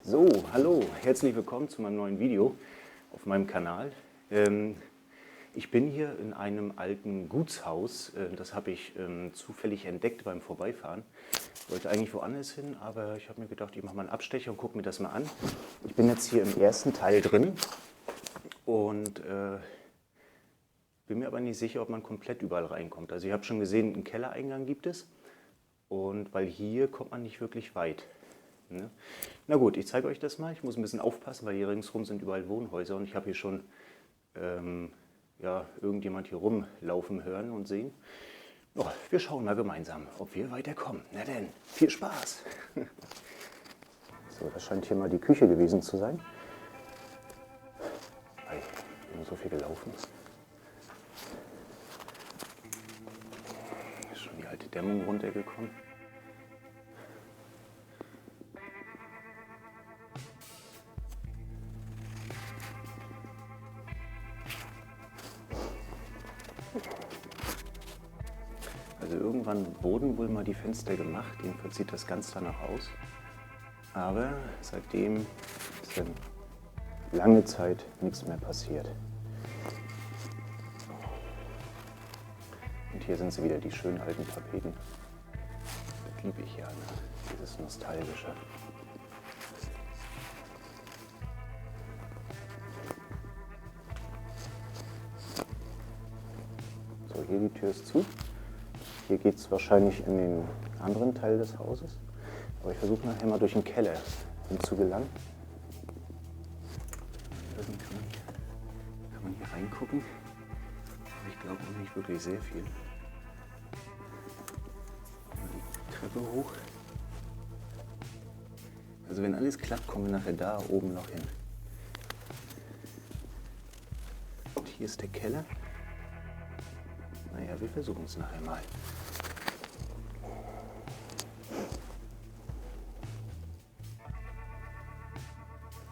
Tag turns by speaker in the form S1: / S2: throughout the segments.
S1: So, hallo, herzlich willkommen zu meinem neuen Video auf meinem Kanal. Ich bin hier in einem alten Gutshaus, das habe ich zufällig entdeckt beim Vorbeifahren. Ich wollte eigentlich woanders hin, aber ich habe mir gedacht, ich mache mal einen Abstecher und gucke mir das mal an. Ich bin jetzt hier im ersten Teil drin und bin mir aber nicht sicher, ob man komplett überall reinkommt. Also ich habe schon gesehen, einen Kellereingang gibt es, und weil hier kommt man nicht wirklich weit. Ne? Na gut, ich zeige euch das mal. Ich muss ein bisschen aufpassen, weil hier ringsherum sind überall Wohnhäuser und ich habe hier schon ja, irgendjemand hier rumlaufen hören und sehen. Oh, wir schauen mal gemeinsam, ob wir weiterkommen. Na denn, viel Spaß! So, das scheint hier mal die Küche gewesen zu sein. Weil immer so viel gelaufen ist. Ist schon die alte Dämmung runtergekommen. Also irgendwann wurden wohl mal die Fenster gemacht, jedenfalls sieht das ganz danach aus. Aber seitdem ist dann lange Zeit nichts mehr passiert. Und hier sind sie wieder, die schönen alten Tapeten. Das liebe ich ja, ne? Dieses Nostalgische. So, hier die Tür ist zu. Hier geht es wahrscheinlich in den anderen Teil des Hauses. Aber ich versuche nachher mal durch den Keller hinzugelangen. Kann man hier reingucken. Aber ich glaube auch nicht wirklich sehr viel. Die Treppe hoch. Also wenn alles klappt, kommen wir nachher da oben noch hin. Und hier ist der Keller. Naja, wir versuchen es nachher mal.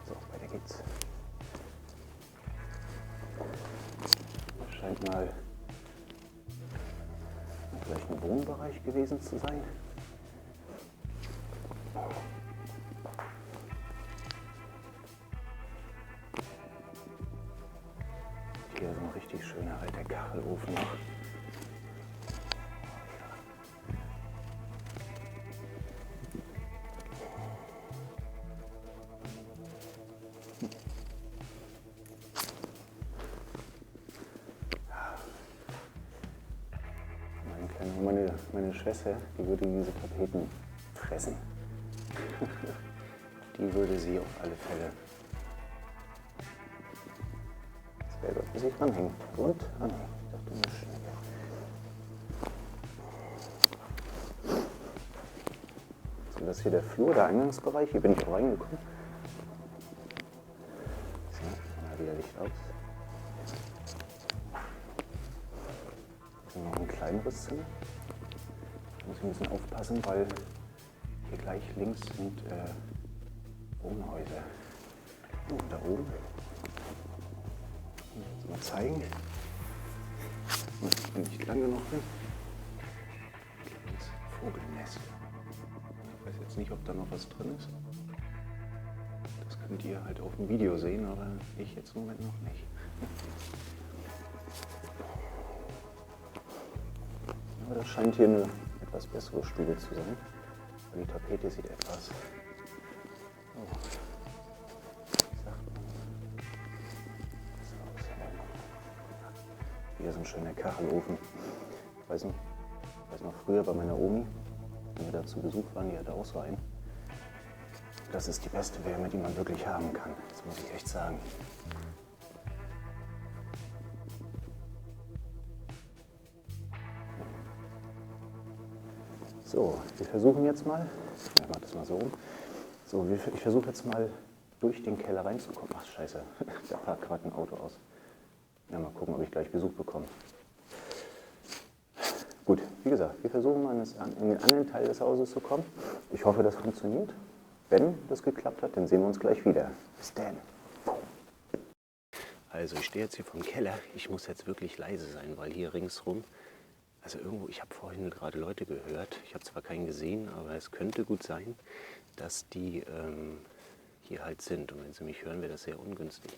S1: So, weiter geht's. Das scheint mal vielleicht ein Wohnbereich gewesen zu sein. Hier ist ein richtig schöner alter Kachelofen noch. Meine Schwester, die würde diese Tapeten fressen. Die würde sie auf alle Fälle. Das wäre dort, bis ich ranhängen. Und anhängen. Ich dachte, nur schnell. So, das ist hier der Flur, der Eingangsbereich. Hier bin ich auch reingekommen. So, mal wieder Licht aus. Hier ist noch ein kleineres Zimmer. Da muss ich ein bisschen aufpassen, weil hier gleich links sind Wohnhäuser. Und da oben. Ich mal zeigen, wenn ich nicht lang genug bin. Das Vogelnest. Ich weiß jetzt nicht, ob da noch was drin ist. Das könnt ihr halt auf dem Video sehen, aber ich jetzt im Moment noch nicht. Aber das scheint hier eine etwas bessere Stube zu sein. Die Tapete sieht etwas, hier ist ein schöner Kachelofen. Ich weiß noch früher bei meiner Omi, wenn wir da zu Besuch waren, die hatte auch so einen. Das ist die beste Wärme, die man wirklich haben kann. Das muss ich echt sagen. So, wir versuchen jetzt mal, ich mache das mal so rum. So, ich versuche jetzt mal durch den Keller reinzukommen. Ach scheiße, da parkt gerade ein Auto aus. Ja, mal gucken, ob ich gleich Besuch bekomme. Gut, wie gesagt, wir versuchen mal in den anderen Teil des Hauses zu kommen. Ich hoffe, das funktioniert. Wenn das geklappt hat, dann sehen wir uns gleich wieder. Bis dann. Also ich stehe jetzt hier vom Keller. Ich muss jetzt wirklich leise sein, weil hier ringsrum, also irgendwo, ich habe vorhin gerade Leute gehört. Ich habe zwar keinen gesehen, aber es könnte gut sein, dass die hier halt sind. Und wenn Sie mich hören, wäre das sehr ungünstig.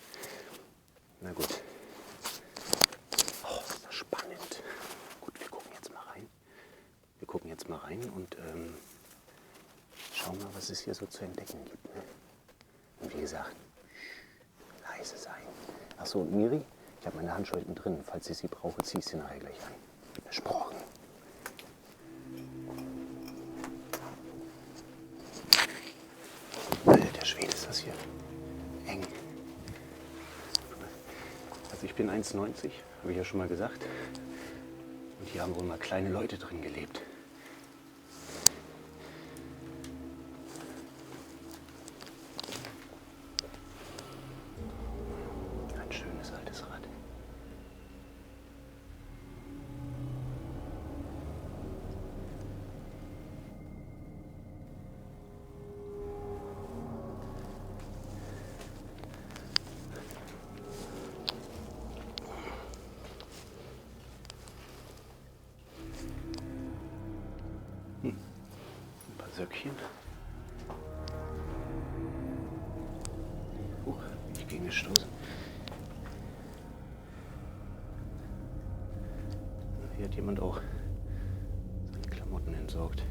S1: Na gut. Oh, ist das spannend. Gut, wir gucken jetzt mal rein. Wir gucken jetzt mal rein und schauen mal, was es hier so zu entdecken gibt. Ne? Und wie gesagt, leise sein. Achso, und Miri, ich habe meine Handschuhe hinten drin. Falls ich sie brauche, ziehe ich sie nachher gleich an. Versprochen. Alter Schwede, ist das hier eng. Also ich bin 1,90, habe ich ja schon mal gesagt. Und hier haben wohl mal kleine Leute drin gelebt. Ein schönes altes Rad. Ein paar Söckchen. Ich gegen gestoßen. Hier hat jemand auch seine Klamotten entsorgt.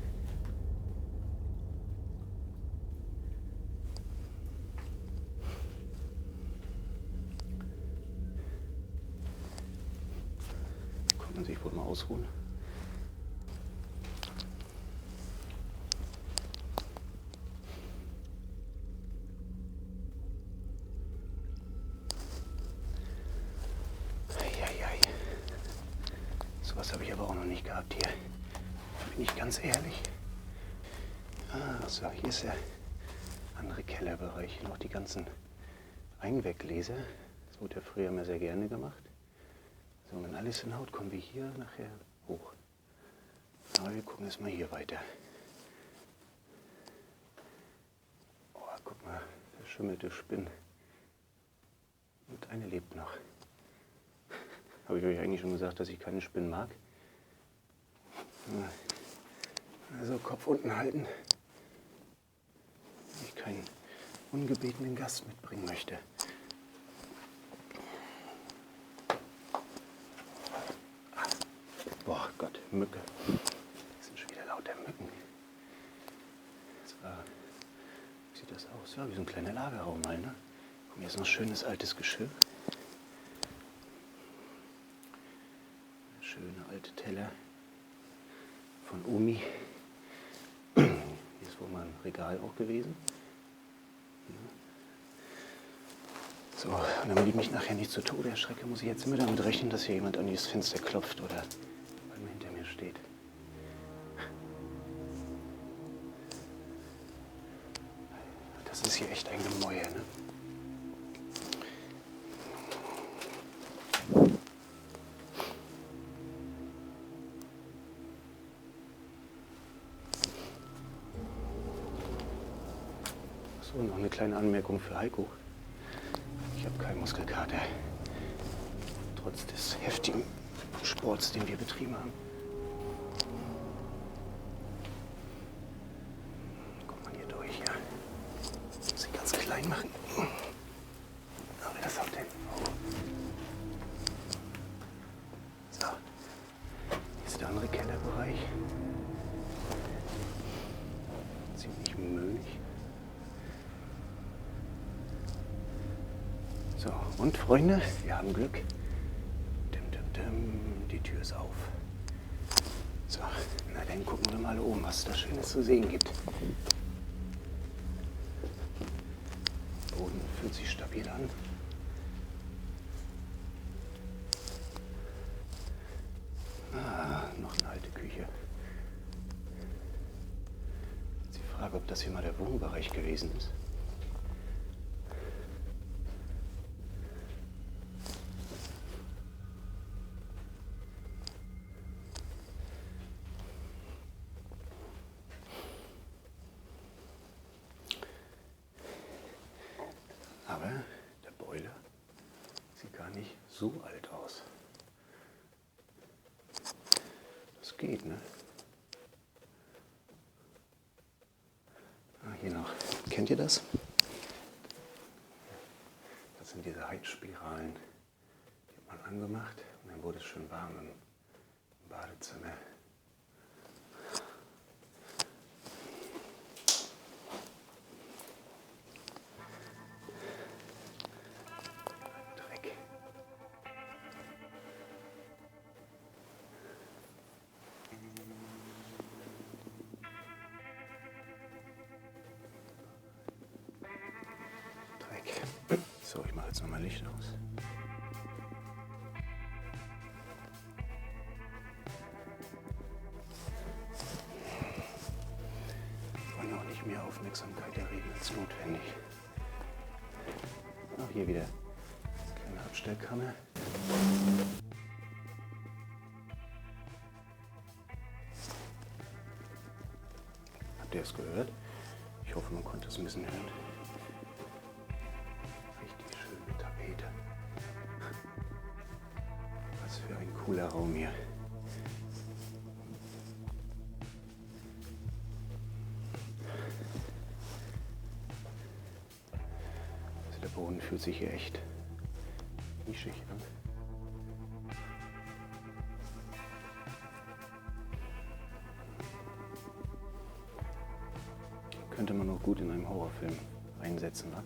S1: Kann man sich wohl mal ausruhen. Sowas habe ich aber auch noch nicht gehabt hier. Bin ich ganz ehrlich. So, hier ist der andere Kellerbereich. Noch die ganzen Einweggläser. Das wurde ja früher immer sehr gerne gemacht. So, wenn alles in Haut, kommen wir hier nachher hoch. Aber wir gucken jetzt mal hier weiter. Oh, guck mal, verschimmelte Spinnen. Und eine lebt noch. Habe ich euch eigentlich schon gesagt, dass ich keine Spinnen mag? Also Kopf unten halten, wenn ich keinen ungebetenen Gast mitbringen möchte. Boah Gott, Mücke. Das sind schon wieder lauter Mücken. So, wie sieht das aus? Ja, wie so ein kleiner Lagerraum mal, ne? Und hier ist noch schönes altes Geschirr. Schöne alte Teller von Omi. Hier ist wohl mal ein Regal auch gewesen. So, und damit ich mich nachher nicht zu Tode erschrecke, muss ich jetzt immer damit rechnen, dass hier jemand an dieses Fenster klopft oder weil man hinter mir steht. Das ist hier echt ein Gemäuer, ne? So, noch eine kleine Anmerkung für Heiko. Ich habe keinen Muskelkater. Trotz des heftigen Sports, den wir betrieben haben. Kommt man hier durch, ja. Muss ich ganz klein machen. Aber das haut hin. So. Hier ist der andere Kellerbereich. Ziemlich möglich. So, und Freunde, wir haben Glück. Die Tür ist auf. So, na dann gucken wir mal oben, was es da Schönes zu sehen gibt. Der Boden fühlt sich stabil an. Noch eine alte Küche. Jetzt die Frage, ob das hier mal der Wohnbereich gewesen ist. Aber der Boiler sieht gar nicht so alt aus. Das geht, ne? Hier noch. Kennt ihr das? Heizspiralen. Die hat man angemacht und dann wurde es schön warm im Badezimmer. Dreck. So, ich mache jetzt nochmal Licht aus. Wir wollen auch nicht mehr Aufmerksamkeit erregen als notwendig. Auch hier wieder kleine Abstellkammer. Habt ihr es gehört? Ich hoffe, man konnte es ein bisschen hören. Tapete. Was für ein cooler Raum hier. Also der Boden fühlt sich hier echt nischig an. Könnte man auch gut in einem Horrorfilm einsetzen, wa?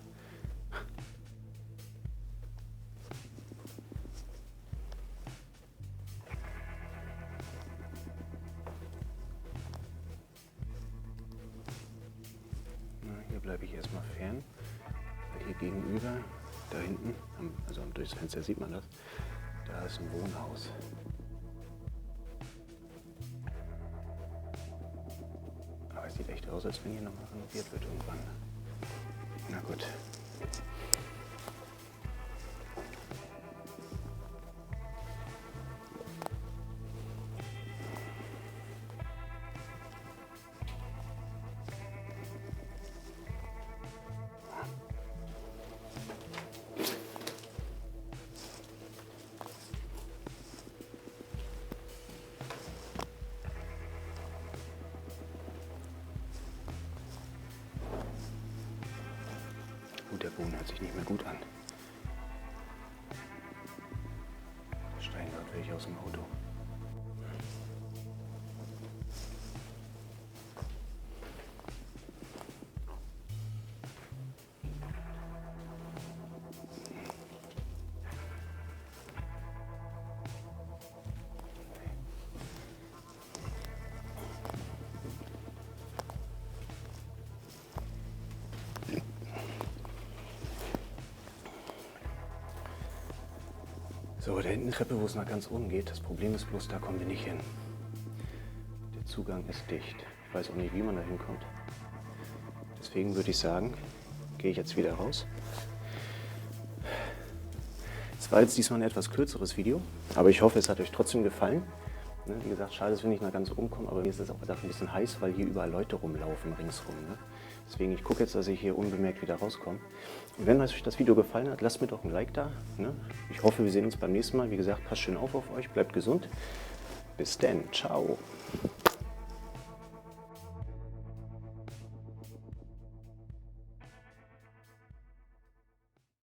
S1: Hier bleibe ich erstmal fern, weil hier gegenüber, da hinten, also durchs Fenster sieht man das, da ist ein Wohnhaus. Aber es sieht echt aus, als wenn hier nochmal renoviert wird irgendwann. Na gut. Gut, der Boden hört sich nicht mehr gut an. Da steigen gerade welche aus dem Auto. So, da hinten die Treppe, wo es nach ganz oben geht. Das Problem ist bloß, da kommen wir nicht hin. Der Zugang ist dicht. Ich weiß auch nicht, wie man da hinkommt. Deswegen würde ich sagen, gehe ich jetzt wieder raus. Es war jetzt diesmal ein etwas kürzeres Video, aber ich hoffe, es hat euch trotzdem gefallen. Wie gesagt, schade, dass wir nicht nach ganz oben kommen, aber mir ist es auch gedacht ein bisschen heiß, weil hier überall Leute rumlaufen ringsrum. Deswegen, ich gucke jetzt, dass ich hier unbemerkt wieder rauskomme. Und wenn euch das Video gefallen hat, lasst mir doch ein Like da. Ich hoffe, wir sehen uns beim nächsten Mal. Wie gesagt, passt schön auf euch, bleibt gesund. Bis dann, ciao.